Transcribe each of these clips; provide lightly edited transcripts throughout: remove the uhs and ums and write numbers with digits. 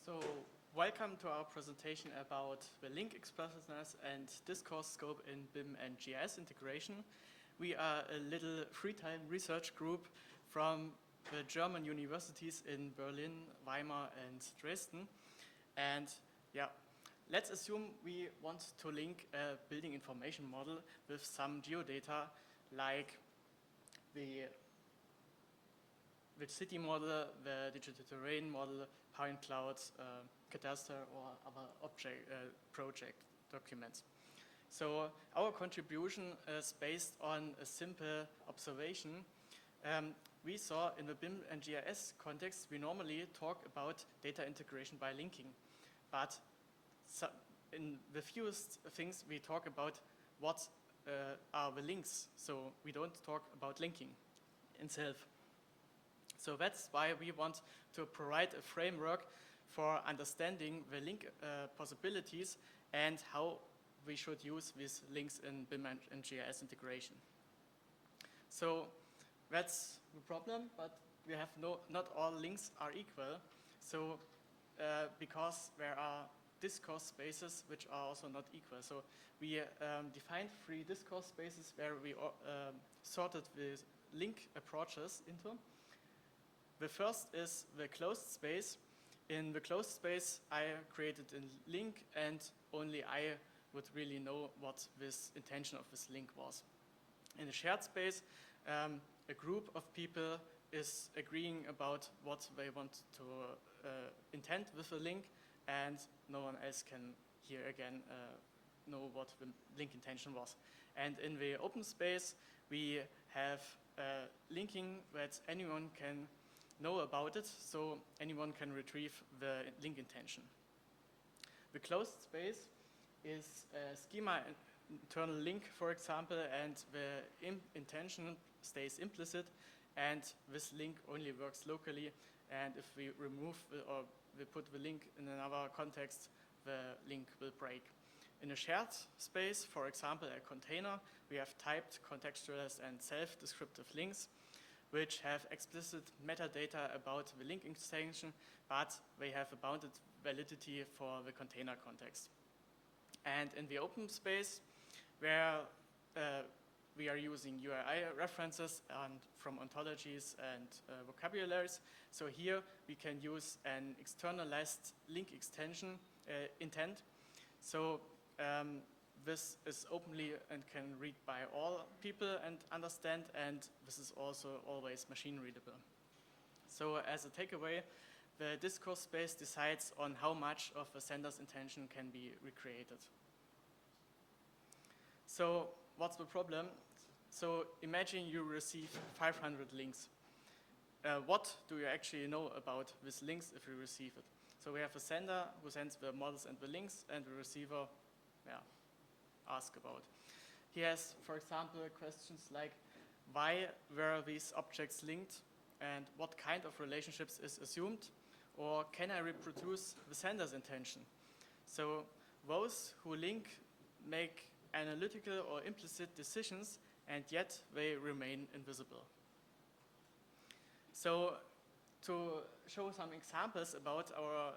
So, welcome to our presentation about the link expressiveness and discourse scope in BIM and GIS integration. We are a little free-time research group from the German universities in Berlin, Weimar, and Dresden. And yeah, let's assume we want to link a building information model with some geodata like the city model, the digital terrain model, point clouds, cadastre, or other project documents. So our contribution is based on a simple observation. We saw in the BIM and GIS context, we normally talk about data integration by linking. But in the fewest things, we talk about what are the links. So we don't talk about linking itself. So that's why we want to provide a framework for understanding the link possibilities and how we should use these links in BIM and GIS integration. So that's the problem, but we have not all links are equal. So because there are discourse spaces which are also not equal. So we defined 3 discourse spaces where we sorted the link approaches into. The first is the closed space. In the closed space, I created a link, and only I would really know what this intention of this link was. In the shared space, a group of people is agreeing about what they want to intend with the link, and no one else can here again know what the link intention was. And in the open space, we have linking that anyone can know about it, so anyone can retrieve the link intention. The closed space is a schema internal link, for example, and the intention stays implicit, and this link only works locally, and if we remove or we put the link in another context, the link will break. In a shared space, for example, a container, we have typed, contextualized, and self-descriptive links, which have explicit metadata about the link extension, but they have a bounded validity for the container context. And in the open space, where we are using URI references and from ontologies and vocabularies, so here we can use an externalized link extension intent. So this is openly and can read by all people and understand, and this is also always machine readable. So as a takeaway, the discourse space decides on how much of the sender's intention can be recreated. So what's the problem? So imagine you receive 500 links. What do you actually know about these links if you receive it? So we have a sender who sends the models and the links, and the receiver, ask about. He has, for example, questions like, why were these objects linked, and what kind of relationships is assumed, or can I reproduce the sender's intention? So those who link make analytical or implicit decisions, and yet they remain invisible. So to show some examples about our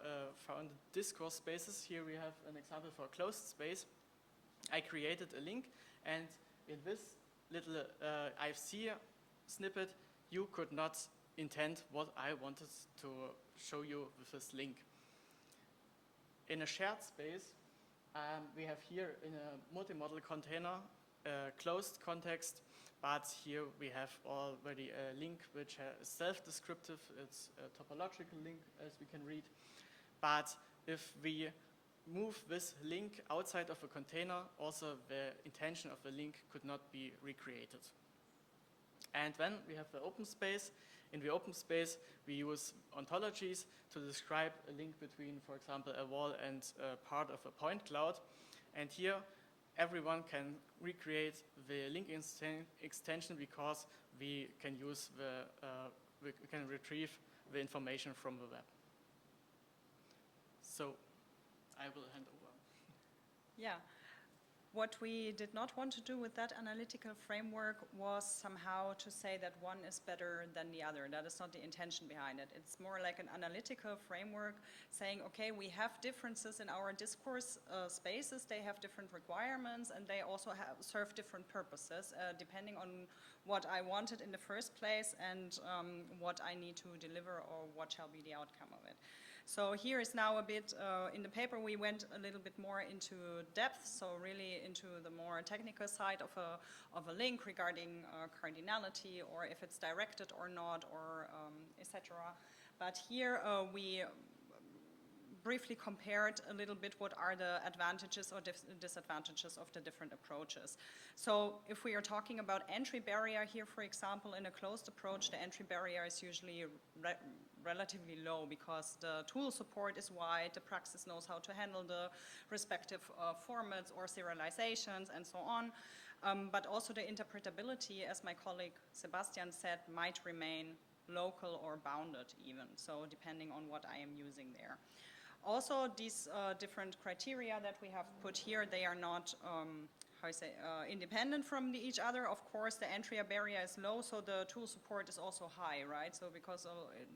founded discourse spaces, here we have an example for a closed space. I created a link, and in this little IFC snippet, you could not intend what I wanted to show you with this link. In a shared space, we have here in a multi-model container a closed context, but here we have already a link which is self-descriptive. It's a topological link, as we can read. But if we move this link outside of a container, also the intention of the link could not be recreated. And then we have the open space. In the open space, we use ontologies to describe a link between, for example, a wall and a part of a point cloud. And here, everyone can recreate the link extension because we can use we can retrieve the information from the web. So I will hand over. Yeah. What we did not want to do with that analytical framework was somehow to say that one is better than the other. That is not the intention behind it. It's more like an analytical framework saying, okay, we have differences in our discourse spaces, they have different requirements, and they also serve different purposes, depending on what I wanted in the first place and what I need to deliver or what shall be the outcome of it. So here is now a bit, in the paper we went a little bit more into depth, so really into the more technical side of a link regarding cardinality, or if it's directed or not, or etc. But here we briefly compared a little bit what are the advantages or disadvantages of the different approaches. So if we are talking about entry barrier here, for example, in a closed approach, the entry barrier is usually relatively low because the tool support is wide, the praxis knows how to handle the respective formats or serializations and so on. But also the interpretability, as my colleague Sebastian said, might remain local or bounded even, so depending on what I am using there. Also, these different criteria that we have put here, they are not independent from each other. Of course, the entry barrier is low, so the tool support is also high, right? So because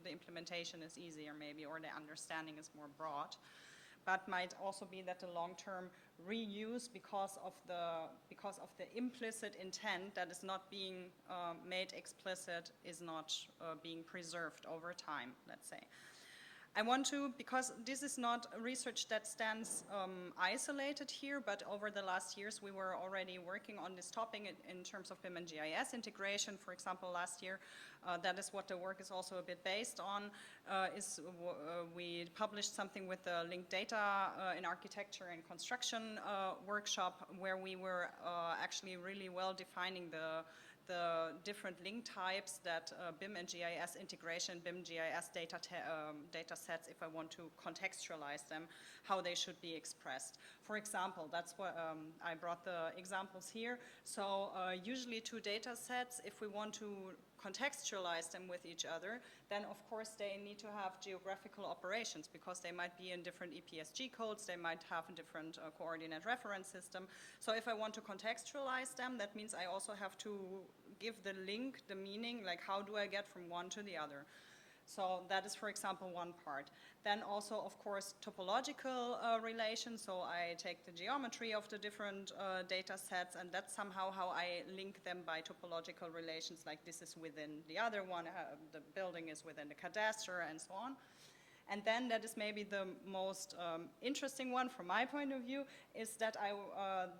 the implementation is easier maybe, or the understanding is more broad. But might also be that the long-term reuse, because of the implicit intent that is not being made explicit, is not being preserved over time, let's say. I want to, because this is not research that stands isolated here, but over the last years we were already working on this topic in terms of BIM and GIS integration. For example, last year, that is what the work is also a bit based on, we published something with the linked data in architecture and construction workshop, where we were actually really well defining the different link types that BIM and GIS integration, BIM-GIS data sets, if I want to contextualize them, how they should be expressed. For example, that's what I brought the examples here. So usually two data sets, if we want to contextualize them with each other, then of course they need to have geographical operations, because they might be in different EPSG codes, they might have a different coordinate reference system. So if I want to contextualize them, that means I also have to give the link, the meaning, like how do I get from one to the other. So that is, for example, one part. Then also, of course, topological relations. So I take the geometry of the different data sets, and that's somehow how I link them by topological relations, like this is within the other one, the building is within the cadastre, and so on. And then that is maybe the most interesting one from my point of view, is that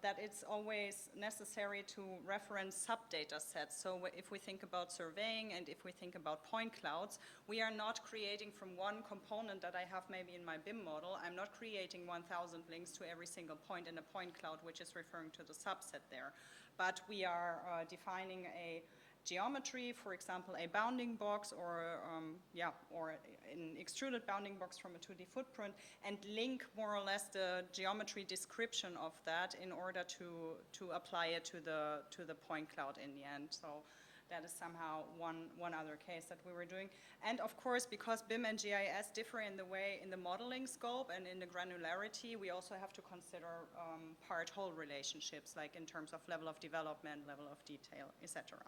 that it's always necessary to reference sub-data sets. So if we think about surveying and if we think about point clouds, we are not creating from one component that I have maybe in my BIM model. I'm not creating 1,000 links to every single point in a point cloud, which is referring to the subset there. But we are defining a geometry, for example, a bounding box, or an extruded bounding box from a 2D footprint, and link more or less the geometry description of that in order to apply it to the point cloud in the end. So that is somehow one other case that we were doing. And of course, because BIM and GIS differ in the modeling scope and in the granularity, we also have to consider part-whole relationships, like in terms of level of development, level of detail, etc.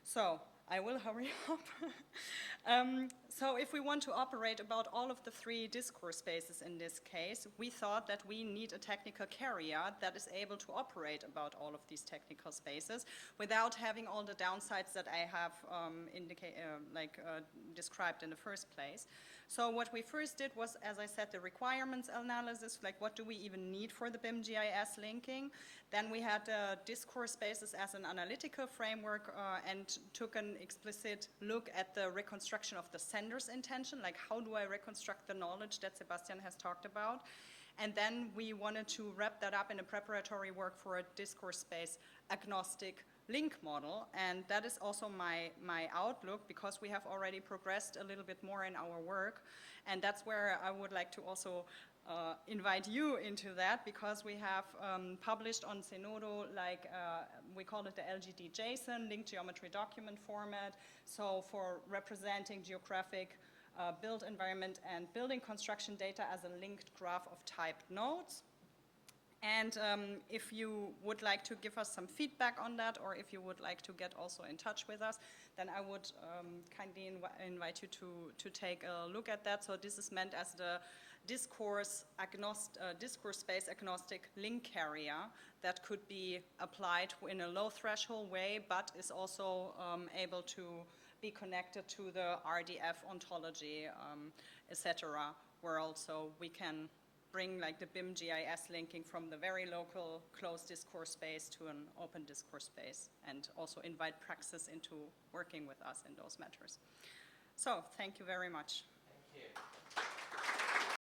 So I will hurry up. So if we want to operate about all of the three discourse spaces in this case, we thought that we need a technical carrier that is able to operate about all of these technical spaces without having all the downsides that I have described in the first place. So what we first did was, as I said, the requirements analysis, like what do we even need for the BIM-GIS linking. Then we had discourse spaces as an analytical framework and took an explicit look at the reconstruction of the sender's intention, like how do I reconstruct the knowledge that Sebastian has talked about. And then we wanted to wrap that up in a preparatory work for a discourse space agnostic link model, and that is also my outlook, because we have already progressed a little bit more in our work, and that's where I would like to also invite you into that, because we have published on Zenodo, we call it the LGD-JSON, linked geometry document format, so for representing geographic built environment and building construction data as a linked graph of typed nodes. And if you would like to give us some feedback on that, or if you would like to get also in touch with us, then I would kindly invite you to take a look at that. So this is meant as the discourse space agnostic link carrier that could be applied in a low threshold way, but is also able to be connected to the RDF ontology, etc., where also we can bring like the BIM-GIS linking from the very local closed discourse space to an open discourse space, and also invite praxis into working with us in those matters. So thank you very much. Thank you.